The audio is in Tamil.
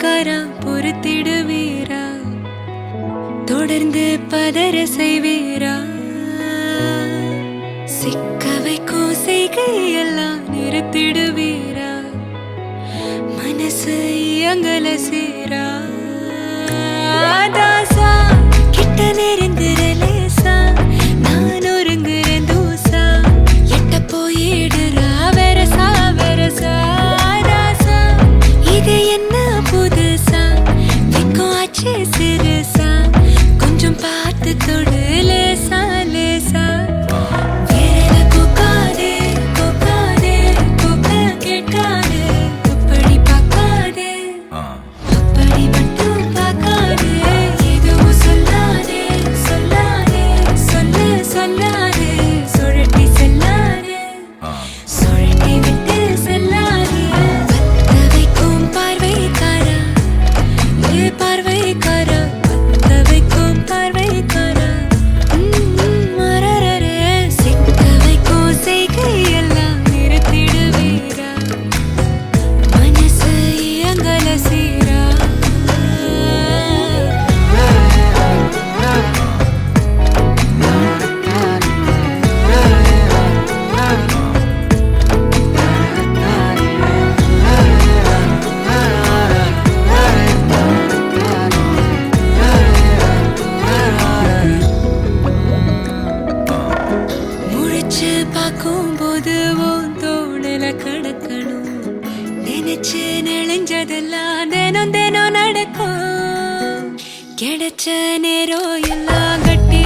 பார்வைக்காரா பொறுத்திடுவீரா தொடர்ந்து பதற செய்வீரா சிக்க வைக்கும் செய்கையெல்லாம் நிறுத்திடுவீரா மனசு இயங்கல சீரா தாசா கிட்ட நெருங்குற லேசா நான் ஒருங்குற தூசா எட்ட போயிடுறா வெரசா வெரசா தாசா இது என்ன புதுசா வெக்கம் ஆச்சு சிறுசா கொஞ்சம் பார்த்து தொடு லேசா லேசா விரல கோக்காதே கோக்காதே கோக்க கேட்காதே அப்படி பார்க்காதே அப்படி மட்டும் பார்க்காதே எதுவும் சொல்லாதே சொல்லாதே சொல்லு சொல்லாதே சுழட்டி செல்லாதே சுழட்டி விட்டு செல்லாதே பத்த வைக்கும் பார்வைக்காரா ஏ பார்வைக்காரா பத்த வைக்கும் பார்வைக்காரா மரரரே சிக்க வைக்கும் செய்கையெல்லாம் நிறுத்திடுவீரா மனசு இயங்கல சீரா முழிச்சு பார்க்கும்போது உன் தோணல கடக்கணும் நினைச்சு நெளிஞ்சதெல்லாம் தினம் தினம் நடக்கும் கிடைச்ச நேரம் எல்லாம் கட்டி